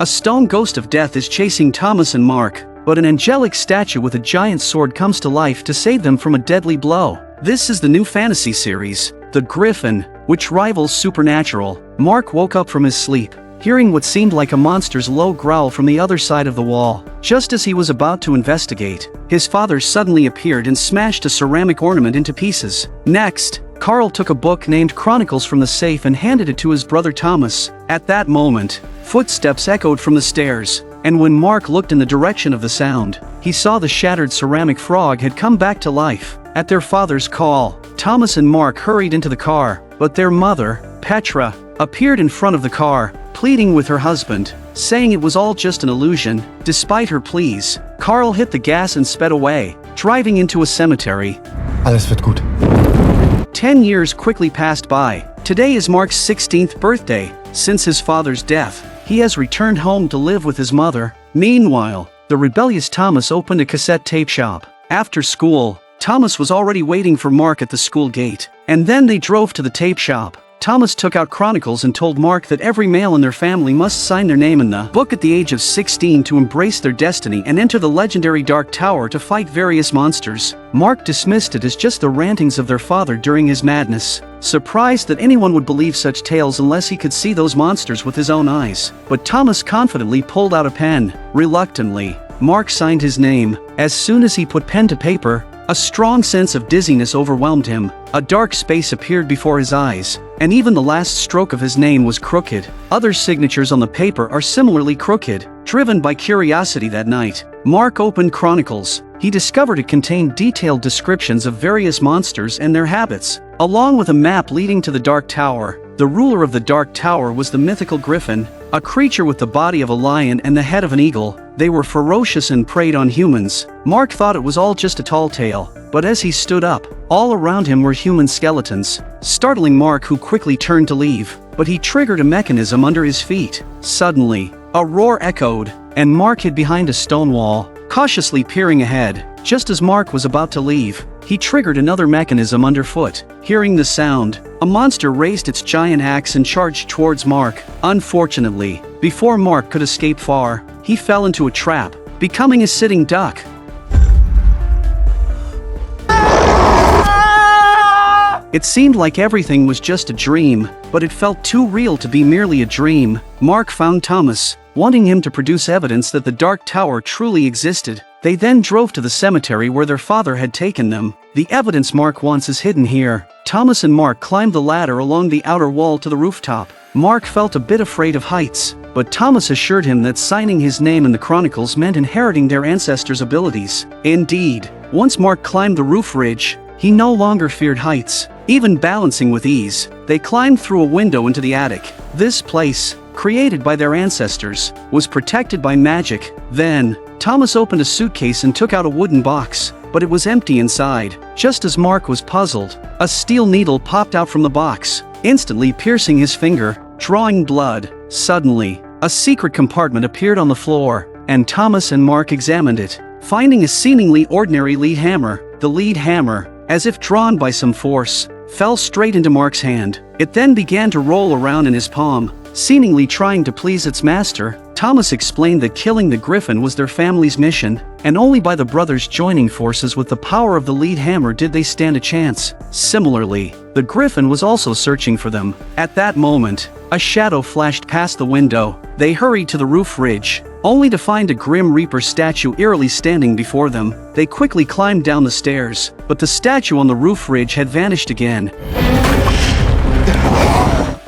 A stone ghost of death is chasing Thomas and Mark, but an angelic statue with a giant sword comes to life to save them from a deadly blow. This is the new fantasy series, The Gryphon, which rivals Supernatural. Mark woke up from his sleep, hearing what seemed like a monster's low growl from the other side of the wall. Just as he was about to investigate, his father suddenly appeared and smashed a ceramic ornament into pieces. Next, Carl took a book named Chronicles from the safe and handed it to his brother Thomas. At that moment, footsteps echoed from the stairs, and when Mark looked in the direction of the sound, he saw the shattered ceramic frog had come back to life. At their father's call, Thomas and Mark hurried into the car, but their mother, Petra, appeared in front of the car, pleading with her husband, saying it was all just an illusion. Despite her pleas, Carl hit the gas and sped away, driving into a cemetery. Alles wird gut. 10 years quickly passed by. Today is Mark's 16th birthday. Since his father's death, he has returned home to live with his mother. Meanwhile, the rebellious Thomas opened a cassette tape shop. After school, Thomas was already waiting for Mark at the school gate, and then they drove to the tape shop. Thomas took out Chronicles and told Mark that every male in their family must sign their name in the book at the age of 16 to embrace their destiny and enter the legendary Dark Tower to fight various monsters. Mark dismissed it as just the rantings of their father during his madness, surprised that anyone would believe such tales unless he could see those monsters with his own eyes. But Thomas confidently pulled out a pen. Reluctantly, Mark signed his name. As soon as he put pen to paper, a strong sense of dizziness overwhelmed him. A dark space appeared before his eyes, and even the last stroke of his name was crooked. Other signatures on the paper are similarly crooked. Driven by curiosity that night, Mark opened Chronicles. He discovered it contained detailed descriptions of various monsters and their habits, along with a map leading to the Dark Tower. The ruler of the Dark Tower was the mythical Gryphon, a creature with the body of a lion and the head of an eagle. They were ferocious and preyed on humans. Mark thought it was all just a tall tale, but as he stood up, all around him were human skeletons, startling Mark, who quickly turned to leave, but he triggered a mechanism under his feet. Suddenly, a roar echoed, and Mark hid behind a stone wall, cautiously peering ahead. Just as Mark was about to leave, he triggered another mechanism underfoot. Hearing the sound, a monster raised its giant axe and charged towards Mark. Unfortunately, before Mark could escape far, he fell into a trap, becoming a sitting duck. It seemed like everything was just a dream, but it felt too real to be merely a dream. Mark found Thomas, wanting him to produce evidence that the Dark Tower truly existed. They then drove to the cemetery where their father had taken them. The evidence Mark wants is hidden here. Thomas and Mark climbed the ladder along the outer wall to the rooftop. Mark felt a bit afraid of heights, but Thomas assured him that signing his name in the Chronicles meant inheriting their ancestors' abilities. Indeed, once Mark climbed the roof ridge, he no longer feared heights. Even balancing with ease, they climbed through a window into the attic. This place, created by their ancestors, was protected by magic. Then, Thomas opened a suitcase and took out a wooden box, but it was empty inside. Just as Mark was puzzled, a steel needle popped out from the box, instantly piercing his finger, drawing blood. Suddenly, a secret compartment appeared on the floor, and Thomas and Mark examined it, finding a seemingly ordinary lead hammer. The lead hammer, as if drawn by some force, fell straight into Mark's hand. It then began to roll around in his palm, seemingly trying to please its master. Thomas explained that killing the Gryphon was their family's mission, and only by the brothers joining forces with the power of the lead hammer did they stand a chance. Similarly, the Gryphon was also searching for them. At that moment, a shadow flashed past the window. They hurried to the roof ridge, only to find a Grim Reaper statue eerily standing before them. They quickly climbed down the stairs, but the statue on the roof ridge had vanished again.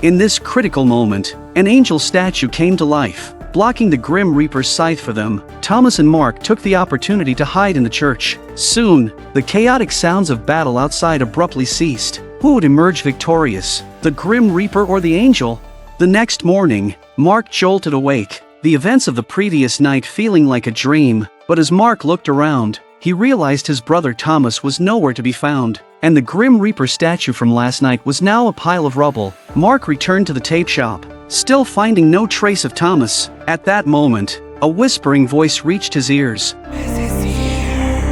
In this critical moment, an angel statue came to life, blocking the Grim Reaper's scythe for them. Thomas and Mark took the opportunity to hide in the church. Soon, the chaotic sounds of battle outside abruptly ceased. Who would emerge victorious, the Grim Reaper or the angel? The next morning, Mark jolted awake, the events of the previous night feeling like a dream. But as Mark looked around, he realized his brother Thomas was nowhere to be found, and the Grim Reaper statue from last night was now a pile of rubble. Mark returned to the tape shop, still finding no trace of Thomas. At that moment, a whispering voice reached his ears. This is here.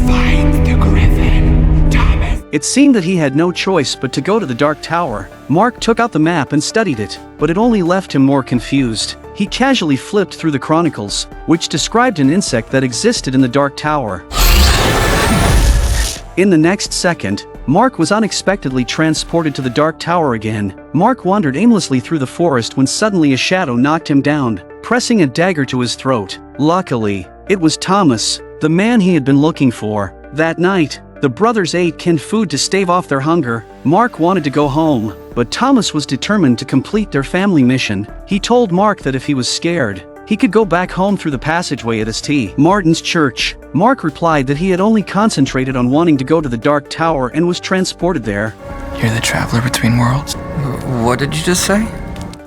Find the Gryphon, Thomas. It seemed that he had no choice but to go to the Dark Tower. Mark took out the map and studied it, but it only left him more confused. He casually flipped through the chronicles, which described an insect that existed in the Dark Tower. In the next second, Mark was unexpectedly transported to the Dark Tower again. Mark wandered aimlessly through the forest when suddenly a shadow knocked him down, pressing a dagger to his throat. Luckily, it was Thomas, the man he had been looking for. That night, the brothers ate canned food to stave off their hunger. Mark wanted to go home, but Thomas was determined to complete their family mission. He told Mark that if he was scared, he could go back home through the passageway at St. Martin's Church. Mark replied that he had only concentrated on wanting to go to the Dark Tower and was transported there. You're the traveler between worlds? What did you just say?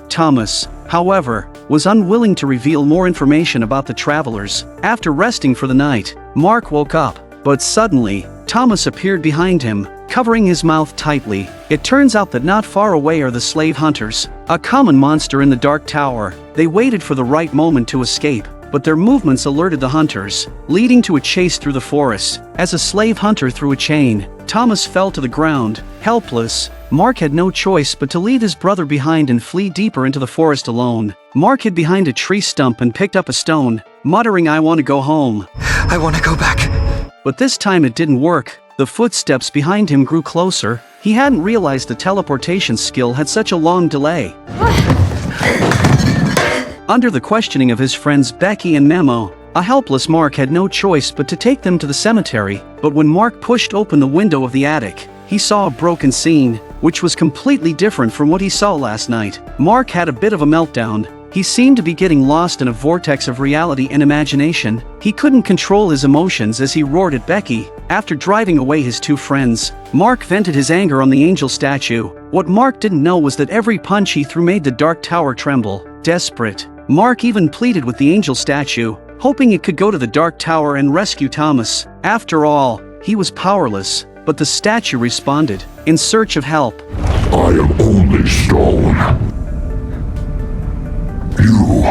Thomas, however, was unwilling to reveal more information about the travelers. After resting for the night, Mark woke up, but suddenly, Thomas appeared behind him, covering his mouth tightly. It turns out that not far away are the slave hunters, a common monster in the Dark Tower. They waited for the right moment to escape, but their movements alerted the hunters, leading to a chase through the forest. As a slave hunter threw a chain, Thomas fell to the ground, helpless. Mark had no choice but to leave his brother behind and flee deeper into the forest alone. Mark hid behind a tree stump and picked up a stone, muttering, "I want to go home. I want to go back." But this time it didn't work. The footsteps behind him grew closer. He hadn't realized the teleportation skill had such a long delay. Under the questioning of his friends Becky and Memo, a helpless Mark had no choice but to take them to the cemetery. But when Mark pushed open the window of the attic, he saw a broken scene, which was completely different from what he saw last night. Mark had a bit of a meltdown. He seemed to be getting lost in a vortex of reality and imagination. He couldn't control his emotions as he roared at Becky. After driving away his two friends, Mark vented his anger on the angel statue. What Mark didn't know was that every punch he threw made the Dark Tower tremble. Desperate, Mark even pleaded with the angel statue, hoping it could go to the Dark Tower and rescue Thomas. After all, he was powerless, but the statue responded, in search of help. I am only stone. You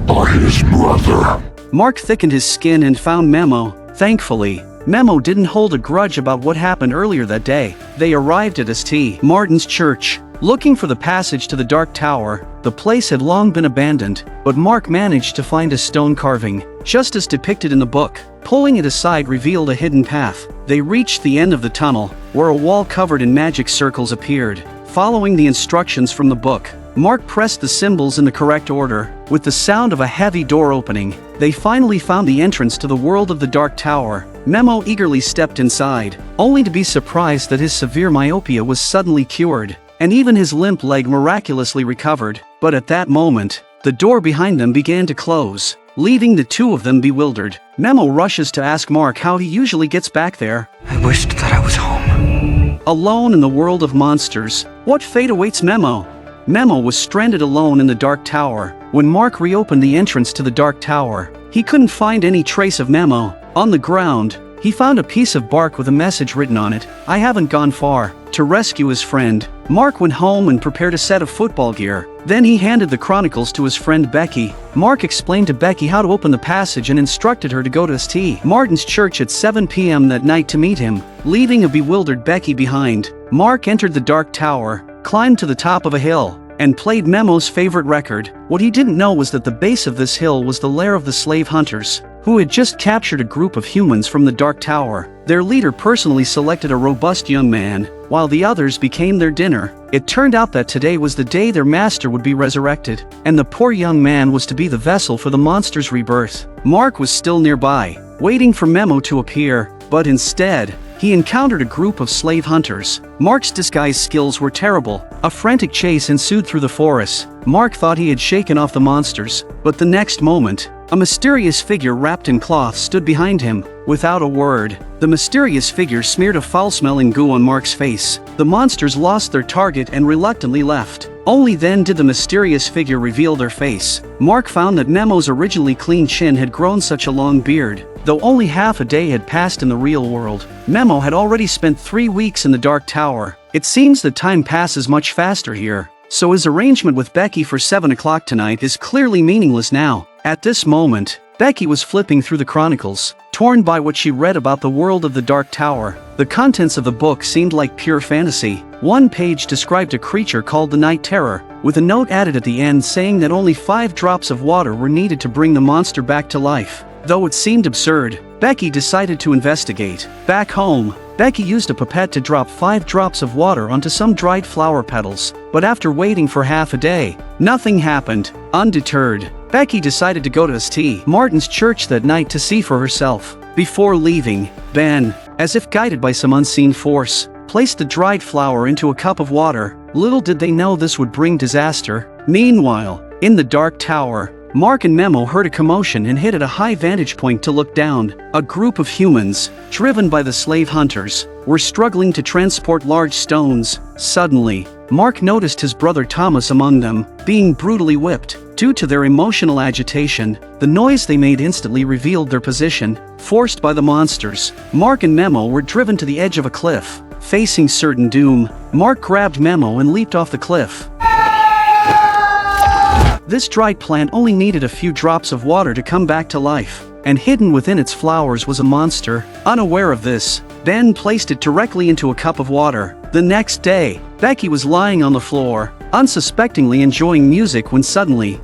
are his brother. Mark thickened his skin and found Memo. Thankfully, Memo didn't hold a grudge about what happened earlier that day. They arrived at St. Martin's Church, looking for the passage to the Dark Tower. The place had long been abandoned, but Mark managed to find a stone carving, just as depicted in the book. Pulling it aside revealed a hidden path. They reached the end of the tunnel, where a wall covered in magic circles appeared. Following the instructions from the book, Mark pressed the symbols in the correct order. With the sound of a heavy door opening, they finally found the entrance to the world of the Dark Tower. Memo eagerly stepped inside, only to be surprised that his severe myopia was suddenly cured, and even his limp leg miraculously recovered. But at that moment, the door behind them began to close, leaving the two of them bewildered. Memo rushes to ask Mark how he usually gets back there. I wished that I was home. Alone in the world of monsters, what fate awaits Memo? Memo was stranded alone in the Dark Tower. When Mark reopened the entrance to the Dark Tower, he couldn't find any trace of Memo. On the ground, he found a piece of bark with a message written on it. "I haven't gone far." To rescue his friend, Mark went home and prepared a set of football gear. Then he handed the chronicles to his friend Becky. Mark explained to Becky how to open the passage and instructed her to go to St. Martin's Church at 7 p.m. that night to meet him. Leaving a bewildered Becky behind, Mark entered the Dark Tower, climbed to the top of a hill, and played Memo's favorite record. What he didn't know was that the base of this hill was the lair of the slave hunters, who had just captured a group of humans from the Dark Tower. Their leader personally selected a robust young man, while the others became their dinner. It turned out that today was the day their master would be resurrected, and the poor young man was to be the vessel for the monster's rebirth. Mark was still nearby, waiting for Memo to appear, but instead, he encountered a group of slave hunters. Mark's disguise skills were terrible. A frantic chase ensued through the forest. Mark thought he had shaken off the monsters, but the next moment, a mysterious figure wrapped in cloth stood behind him. Without a word, the mysterious figure smeared a foul-smelling goo on Mark's face. The monsters lost their target and reluctantly left. Only then did the mysterious figure reveal their face. Mark found that Memo's originally clean chin had grown such a long beard. Though only half a day had passed in the real world, Memo had already spent 3 weeks in the Dark Tower. It seems that time passes much faster here, so his arrangement with Becky for 7 o'clock tonight is clearly meaningless now. At this moment, Becky was flipping through the chronicles, torn by what she read about the world of the Dark Tower. The contents of the book seemed like pure fantasy. One page described a creature called the Night Terror, with a note added at the end saying that only 5 drops of water were needed to bring the monster back to life. Though it seemed absurd, Becky decided to investigate. Back home, Becky used a pipette to drop 5 drops of water onto some dried flower petals, but after waiting for half a day, nothing happened. Undeterred, Becky decided to go to St. Martin's Church that night to see for herself. Before leaving, Ben, as if guided by some unseen force, placed the dried flower into a cup of water. Little did they know this would bring disaster. Meanwhile, in the dark tower, Mark and Memo heard a commotion and hid at a high vantage point to look down. A group of humans, driven by the slave hunters, were struggling to transport large stones. Suddenly, Mark noticed his brother Thomas among them, being brutally whipped. Due to their emotional agitation, the noise they made instantly revealed their position. Forced by the monsters, Mark and Memo were driven to the edge of a cliff. Facing certain doom, Mark grabbed Memo and leaped off the cliff. This dried plant only needed a few drops of water to come back to life, and hidden within its flowers was a monster. Unaware of this, Ben placed it directly into a cup of water. The next day, Becky was lying on the floor, unsuspectingly enjoying music when suddenly,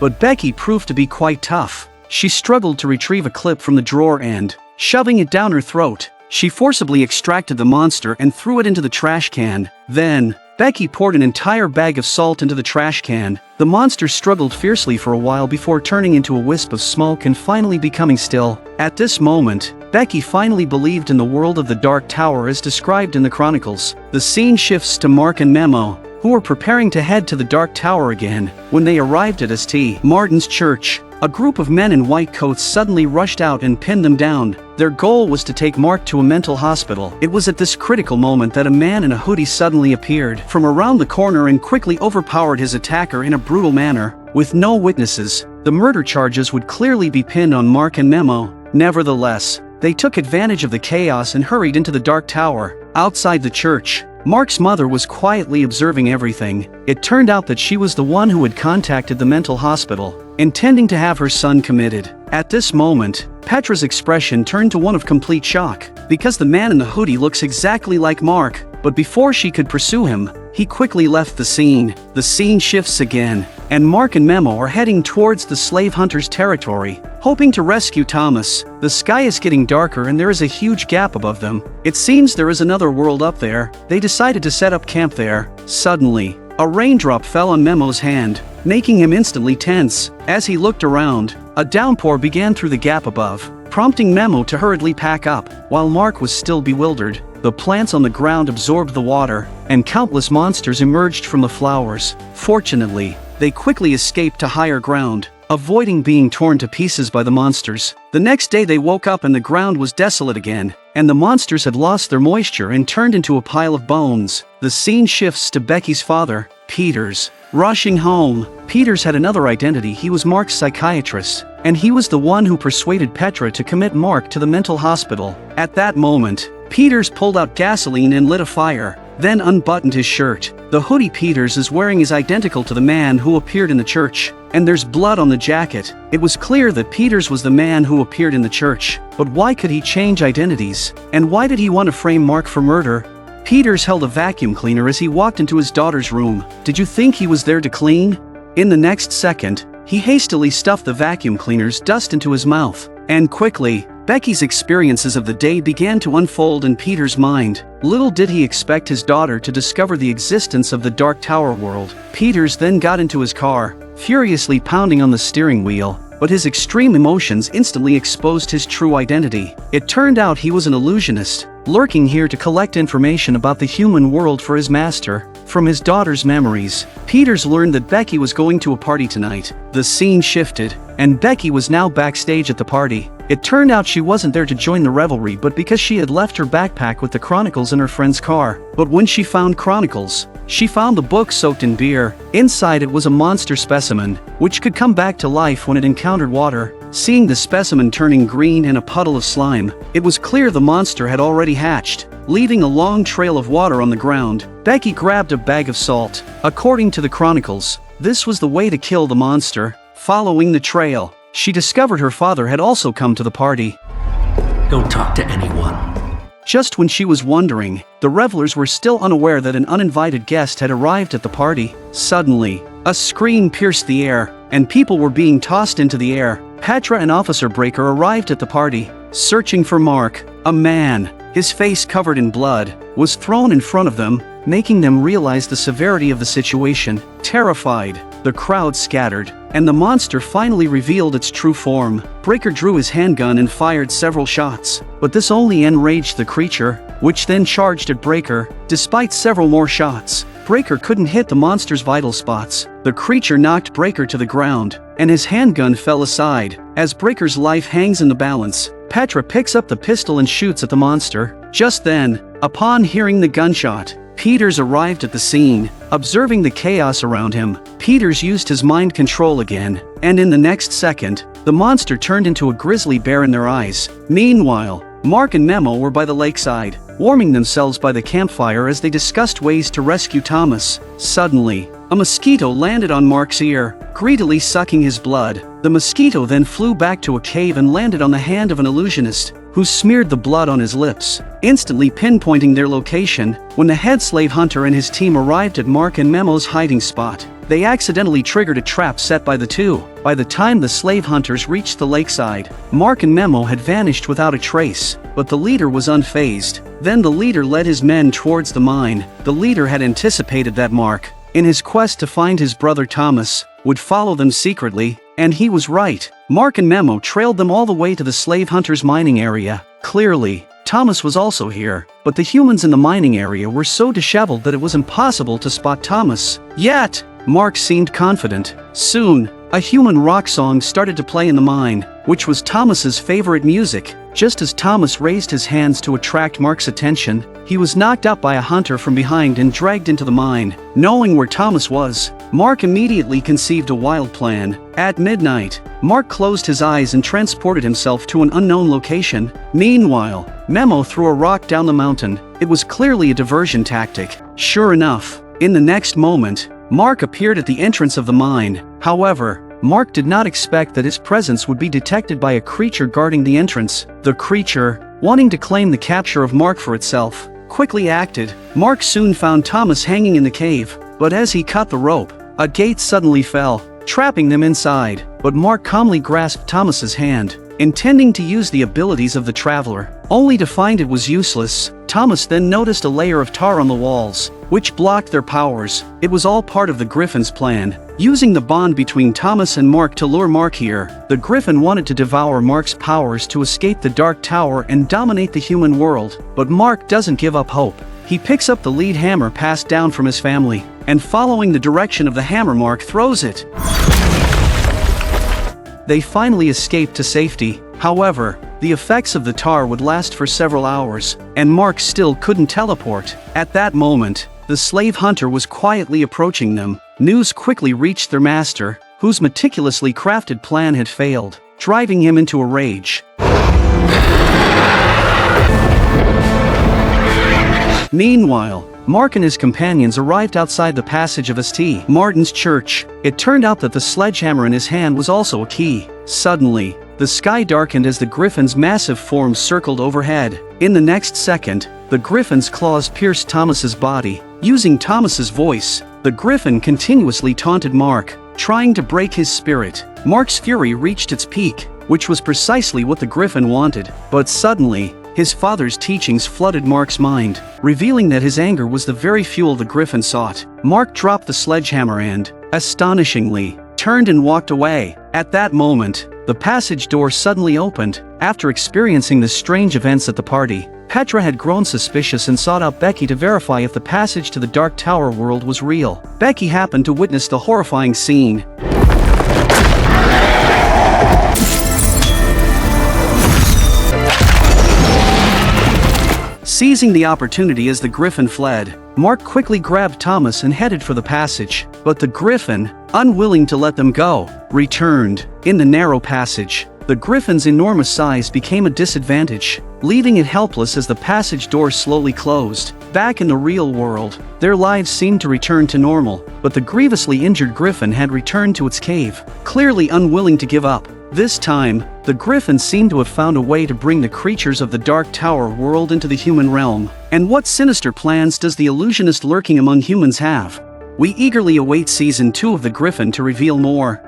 but Becky proved to be quite tough. She struggled to retrieve a clip from the drawer and, shoving it down her throat, she forcibly extracted the monster and threw it into the trash can. Then, Becky poured an entire bag of salt into the trash can. The monster struggled fiercely for a while before turning into a wisp of smoke and finally becoming still. At this moment, Becky finally believed in the world of the Dark Tower as described in the Chronicles. The scene shifts to Mark and Memo, who were preparing to head to the Dark Tower again. When they arrived at St. Martin's Church, a group of men in white coats suddenly rushed out and pinned them down. Their goal was to take Mark to a mental hospital. It was at this critical moment that a man in a hoodie suddenly appeared from around the corner and quickly overpowered his attacker in a brutal manner. With no witnesses, the murder charges would clearly be pinned on Mark and Memo. Nevertheless, they took advantage of the chaos and hurried into the Dark Tower. Outside the church, Mark's mother was quietly observing everything. It turned out that she was the one who had contacted the mental hospital, intending to have her son committed. At this moment, Petra's expression turned to one of complete shock, because the man in the hoodie looks exactly like Mark. But before she could pursue him, he quickly left the scene. The scene shifts again, and Mark and Memo are heading towards the slave hunters' territory, hoping to rescue Thomas. The sky is getting darker and there is a huge gap above them. It seems there is another world up there. They decided to set up camp there. Suddenly, a raindrop fell on Memo's hand, making him instantly tense. As he looked around, a downpour began through the gap above, prompting Memo to hurriedly pack up. While Mark was still bewildered, the plants on the ground absorbed the water, and countless monsters emerged from the flowers. Fortunately, they quickly escaped to higher ground, avoiding being torn to pieces by the monsters. The next day they woke up and the ground was desolate again, and the monsters had lost their moisture and turned into a pile of bones. The scene shifts to Becky's father, Peters. Rushing home, Peters had another identity. He was Mark's psychiatrist, and he was the one who persuaded Petra to commit Mark to the mental hospital. At that moment, Peters pulled out gasoline and lit a fire, then unbuttoned his shirt. The hoodie Peters is wearing is identical to the man who appeared in the church, and there's blood on the jacket. It was clear that Peters was the man who appeared in the church, but why could he change identities? And why did he want to frame Mark for murder? Peters held a vacuum cleaner as he walked into his daughter's room. Did you think he was there to clean? In the next second, he hastily stuffed the vacuum cleaner's dust into his mouth. And quickly, Becky's experiences of the day began to unfold in Peter's mind. Little did he expect his daughter to discover the existence of the Dark Tower world. Peters then got into his car, furiously pounding on the steering wheel, but his extreme emotions instantly exposed his true identity. It turned out he was an illusionist, lurking here to collect information about the human world for his master. From his daughter's memories, Peters learned that Becky was going to a party tonight. The scene shifted, and Becky was now backstage at the party. It turned out she wasn't there to join the revelry but because she had left her backpack with the Chronicles in her friend's car. But when she found Chronicles, she found the book soaked in beer. Inside it was a monster specimen, which could come back to life when it encountered water. Seeing the specimen turning green in a puddle of slime, it was clear the monster had already hatched, leaving a long trail of water on the ground. Becky grabbed a bag of salt. According to the Chronicles, this was the way to kill the monster. Following the trail, she discovered her father had also come to the party. Don't talk to anyone. Just when she was wondering, the revelers were still unaware that an uninvited guest had arrived at the party. Suddenly, a scream pierced the air, and people were being tossed into the air. Patra and Officer Breaker arrived at the party, searching for Mark. A man, his face covered in blood, was thrown in front of them, making them realize the severity of the situation. Terrified, the crowd scattered, and the monster finally revealed its true form. Breaker drew his handgun and fired several shots, but this only enraged the creature, which then charged at Breaker. Despite several more shots, Breaker couldn't hit the monster's vital spots. The creature knocked Breaker to the ground, and his handgun fell aside. As Breaker's life hangs in the balance, Patra picks up the pistol and shoots at the monster. Just then, upon hearing the gunshot, Peters arrived at the scene. Observing the chaos around him, Peters used his mind control again, and in the next second, the monster turned into a grizzly bear in their eyes. Meanwhile, Mark and Memo were by the lakeside, warming themselves by the campfire as they discussed ways to rescue Thomas. Suddenly, a mosquito landed on Mark's ear, greedily sucking his blood. The mosquito then flew back to a cave and landed on the hand of an illusionist, who smeared the blood on his lips, instantly pinpointing their location. When the head slave hunter and his team arrived at Mark and Memo's hiding spot, they accidentally triggered a trap set by the two. By the time the slave hunters reached the lakeside, Mark and Memo had vanished without a trace, but the leader was unfazed. Then the leader led his men towards the mine. The leader had anticipated that Mark, in his quest to find his brother Thomas, would follow them secretly, and he was right. Mark and Memo trailed them all the way to the slave hunters' mining area. Clearly, Thomas was also here, but the humans in the mining area were so disheveled that it was impossible to spot Thomas. Yet, Mark seemed confident. Soon, a human rock song started to play in the mine, which was Thomas's favorite music. Just as Thomas raised his hands to attract Mark's attention, he was knocked up by a hunter from behind and dragged into the mine. Knowing where Thomas was, Mark immediately conceived a wild plan. At midnight, Mark closed his eyes and transported himself to an unknown location. Meanwhile, Memo threw a rock down the mountain. It was clearly a diversion tactic. Sure enough, in the next moment, Mark appeared at the entrance of the mine. However, Mark did not expect that his presence would be detected by a creature guarding the entrance. The creature, wanting to claim the capture of Mark for itself, quickly acted. Mark soon found Thomas hanging in the cave, but as he cut the rope, a gate suddenly fell, trapping them inside. But Mark calmly grasped Thomas's hand, intending to use the abilities of the traveler, only to find it was useless. Thomas then noticed a layer of tar on the walls, which blocked their powers. It was all part of the Gryphon's plan, using the bond between Thomas and Mark to lure Mark here. The Gryphon wanted to devour Mark's powers to escape the Dark Tower and dominate the human world, but Mark doesn't give up hope. He picks up the lead hammer passed down from his family, and following the direction of the hammer, Mark throws it. They finally escaped to safety. However, the effects of the tar would last for several hours, and Mark still couldn't teleport. At that moment, the slave hunter was quietly approaching them. News quickly reached their master, whose meticulously crafted plan had failed, driving him into a rage. Meanwhile, Mark and his companions arrived outside the passage of St. Martin's Church. It turned out that the sledgehammer in his hand was also a key. Suddenly, the sky darkened as the Gryphon's massive form circled overhead. In the next second, the Gryphon's claws pierced Thomas's body. Using Thomas's voice, the Gryphon continuously taunted Mark, trying to break his spirit. Mark's fury reached its peak, which was precisely what the Gryphon wanted. But suddenly, his father's teachings flooded Mark's mind, revealing that his anger was the very fuel the Gryphon sought. Mark dropped the sledgehammer and, astonishingly, turned and walked away. At that moment, the passage door suddenly opened. After experiencing the strange events at the party, Petra had grown suspicious and sought out Becky to verify if the passage to the Dark Tower world was real. Becky happened to witness the horrifying scene. Seizing the opportunity as the Gryphon fled, Mark quickly grabbed Thomas and headed for the passage, but the Gryphon, unwilling to let them go, returned. In the narrow passage, the Gryphon's enormous size became a disadvantage, leaving it helpless as the passage door slowly closed. Back in the real world, their lives seemed to return to normal, but the grievously injured Gryphon had returned to its cave, clearly unwilling to give up. This time, the Gryphon seemed to have found a way to bring the creatures of the Dark Tower world into the human realm. And what sinister plans does the illusionist lurking among humans have? We eagerly await Season 2 of the Gryphon to reveal more.